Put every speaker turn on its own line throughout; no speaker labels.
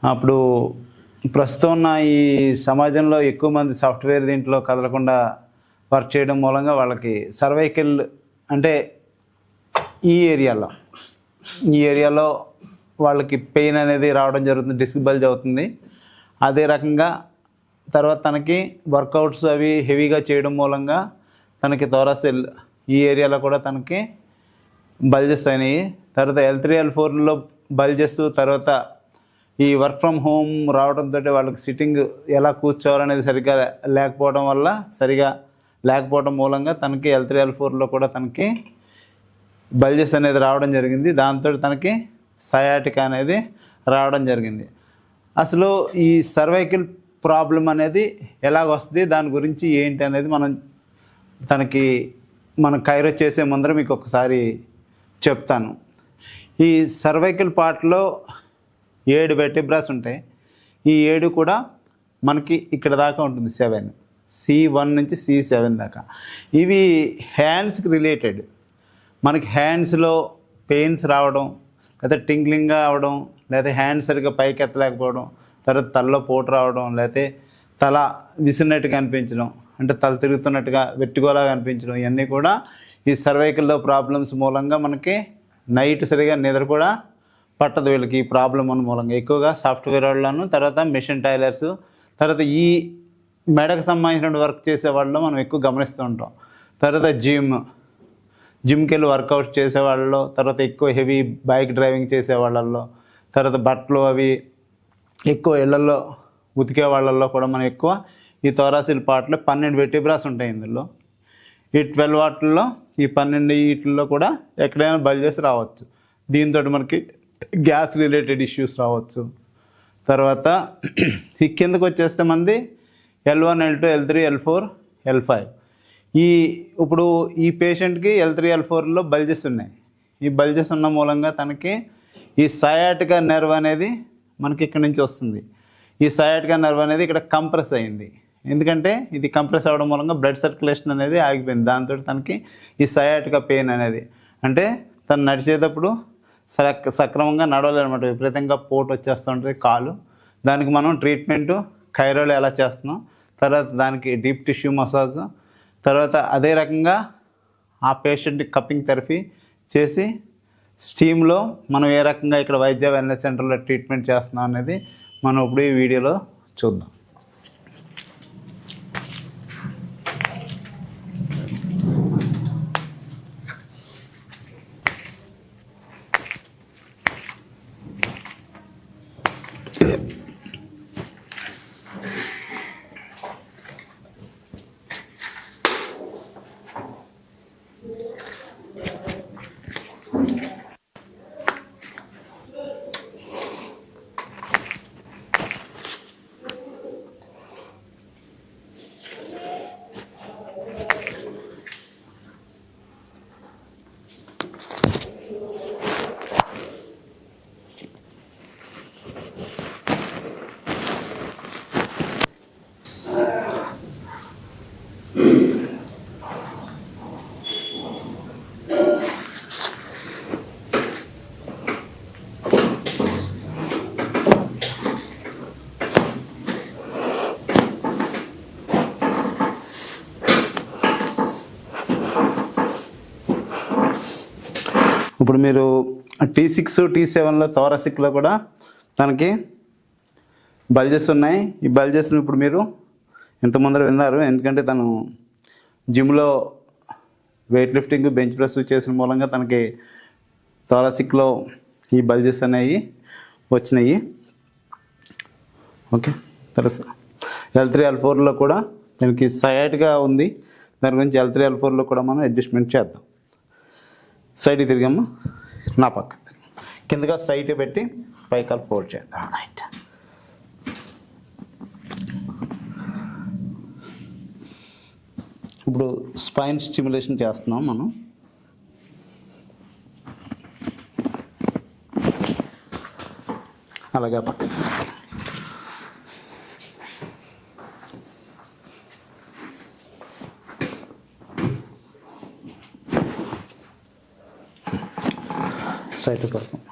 అప్పుడు ప్రస్తుతం ఉన్న ఈ సమాజంలో ఎక్కువ మంది సాఫ్ట్వేర్ దీంట్లో కదలకుండా వర్క్ చేయడం మూలంగా వాళ్ళకి సర్వైకల్ అంటే ఈ ఏరియాలో వాళ్ళకి పెయిన్ అనేది రావడం జరుగుతుంది, డిస్క్ బల్జ్ అవుతుంది. అదే రకంగా తర్వాత తనకి వర్కౌట్స్ అవి హెవీగా చేయడం మూలంగా తనకి థోరాసిల్ ఈ ఏరియాలో కూడా తనకి బల్జెస్ అయినాయి. తర్వాత L3 L4లో బల్జెస్, తర్వాత ఈ వర్క్ ఫ్రమ్ హోమ్ రావడంతో వాళ్ళకి సిట్టింగ్ ఎలా కూర్చోవాలనేది సరిగా లేకపోవడం మూలంగా తనకి L3 L4లో కూడా తనకి బల్జెస్ అనేది రావడం జరిగింది. దాంతో తనకి సయాటికా అనేది రావడం జరిగింది. అసలు ఈ సర్వైకల్ ప్రాబ్లం అనేది ఎలాగ వస్తుంది, దాని గురించి ఏంటి అనేది మనం కైరో చేసే ముందర మీకు ఒకసారి చెప్తాను. ఈ సర్వైకల్ పార్ట్లో 7 వెర్టిబ్రాస్ ఉంటాయి. ఈ 7 కూడా మనకి ఇక్కడ దాకా ఉంటుంది, 7 C1 నుంచి C7 దాకా. ఇవి హ్యాండ్స్కి రిలేటెడ్. మనకి హ్యాండ్స్లో పెయిన్స్ రావడం, లేదా టింగ్లింగ్గా అవడం, లేదా హ్యాండ్ సరిగ్గా పైకి ఎత్తలేకపోవడం, తర్వాత తలలో పోటు రావడం, లేకపోతే తల విసిరినట్టుగా అనిపించడం, అంటే తల తిరుగుతున్నట్టుగా వెట్టుకోలాగా అనిపించడం, ఇవన్నీ కూడా ఈ సర్వైకల్లో ప్రాబ్లమ్స్ మూలంగా మనకి నైట్ సరిగా నిద్ర కూడా పట్టదు వీళ్ళకి. ఈ ప్రాబ్లం ఉన్న మూలంగా ఎక్కువగా సాఫ్ట్వేర్ వాళ్ళను, తర్వాత మెషిన్ టైలర్స్, తర్వాత ఈ మెడకు సంబంధించిన వర్క్ చేసే వాళ్ళలో మనం ఎక్కువ గమనిస్తూ ఉంటాం. తర్వాత జిమ్కి వెళ్ళి వర్కౌట్ చేసే వాళ్ళలో, తర్వాత ఎక్కువ హెవీ బైక్ డ్రైవింగ్ చేసే వాళ్ళల్లో, తర్వాత బట్టలు అవి ఎక్కువ ఇళ్లలో ఉతికే వాళ్ళల్లో కూడా మనం ఎక్కువ ఈ థోరాసిల్ పార్ట్లో 12 వెర్టిబ్రాస్ ఉంటాయి. ఇందులో ఈ 12 వాటిల్లో ఈ 12 వీటిల్లో కూడా ఎక్కడైనా బల్జెస్ రావచ్చు. దీంతో మనకి గ్యాస్ రిలేటెడ్ ఇష్యూస్ రావచ్చు. తర్వాత ఈ కిందకు వచ్చేస్తే మంది L1 L2 L3 L4 L5. ఇప్పుడు ఈ పేషెంట్కి L3 L4లో బల్జెస్ ఉన్నాయి. ఈ బల్జెస్ ఉన్న మూలంగా తనకి ఈ సయాటికా నెర్వ్ అనేది మనకి ఇక్కడ నుంచి వస్తుంది. ఈ సయాటికా నెర్వ్ అనేది ఇక్కడ కంప్రెస్ అయింది. ఎందుకంటే ఇది కంప్రెస్ అవ్వడం మూలంగా బ్లడ్ సర్క్యులేషన్ అనేది ఆగిపోయింది. దాంతో తనకి ఈ సయాటికా పెయిన్ అనేది, అంటే తను నడిచేటప్పుడు సక్రమంగా నడవలేనమాట, విపరీతంగా పోటు వచ్చేస్తూ ఉంటుంది కాలు. దానికి మనం ట్రీట్మెంటు కైరోలో ఎలా చేస్తున్నాం, తర్వాత దానికి డీప్ టిష్యూ మసాజ్, తర్వాత అదే రకంగా ఆ పేషెంట్కి కప్పింగ్ థెరపీ చేసి స్టీమ్లో మనం ఏ రకంగా ఇక్కడ వైద్య వెల్నెస్ సెంటర్లో ట్రీట్మెంట్ చేస్తున్నాం అనేది మనం ఇప్పుడు ఈ వీడియోలో చూద్దాం. ఇప్పుడు మీరు T6 T7లో థోరాసిక్లో కూడా తనకి బల్జెస్ ఉన్నాయి. ఈ బల్జెస్ని ఇప్పుడు మీరు ఇంత ముందర విన్నారు, ఎందుకంటే తను జిమ్లో వెయిట్ లిఫ్టింగ్, బెంచ్ ప్రెస్ చేసిన మూలంగా తనకి థోరాసిక్లో ఈ బల్జెస్ అనేవి వచ్చినాయి. ఓకే, తర్వాత L3 L4లో కూడా తనకి సయాటిగా ఉంది. దాని గురించి L3 L4లో కూడా మనం అడ్జస్ట్మెంట్ చేద్దాం. సైడ్ తిరిగమ్మా, నా పక్క కిందగా స్ట్రైట్ పెట్టి పైకాలు ఫోల్డ్ చేయండి. రైట్. ఇప్పుడు స్పైన్ స్టిమ్యులేషన్ చేస్తున్నాం మనం. అలాగే పక్క సైడ్ పడుతుంది.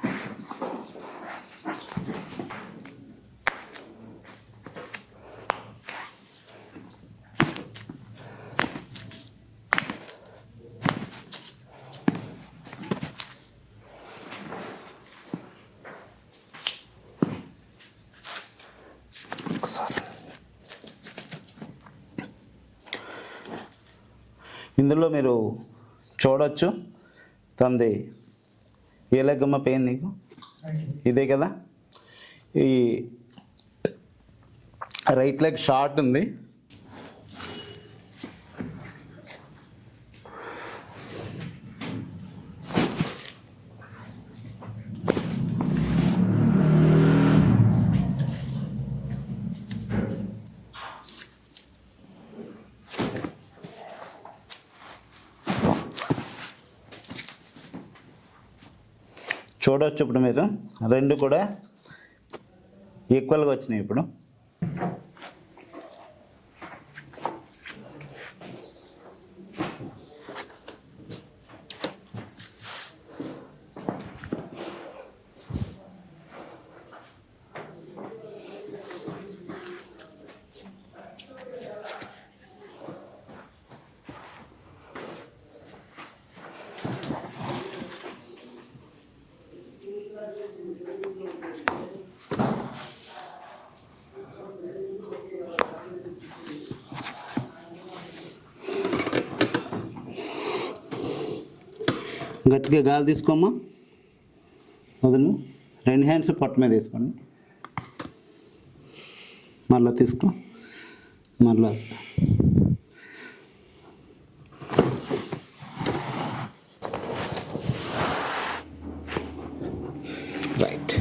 ఇందులో మీరు చూడొచ్చు తంది ఏ లెగ్గమ్మ పెయిన్ నీకు ఇదే కదా. ఈ రైట్ లెగ్ షార్ట్ ఉంది. చూడవచ్చు ఇప్పుడు మీరు రెండు కూడా ఈక్వల్గా వచ్చినాయి. ఇప్పుడు గట్టిగా గాలి తీసుకోమ్మా, వదులు. రెండు హ్యాండ్స్ పొట్ట మీద తీసుకోండి. మళ్ళీ తీసుకో, మళ్ళీ రైట్.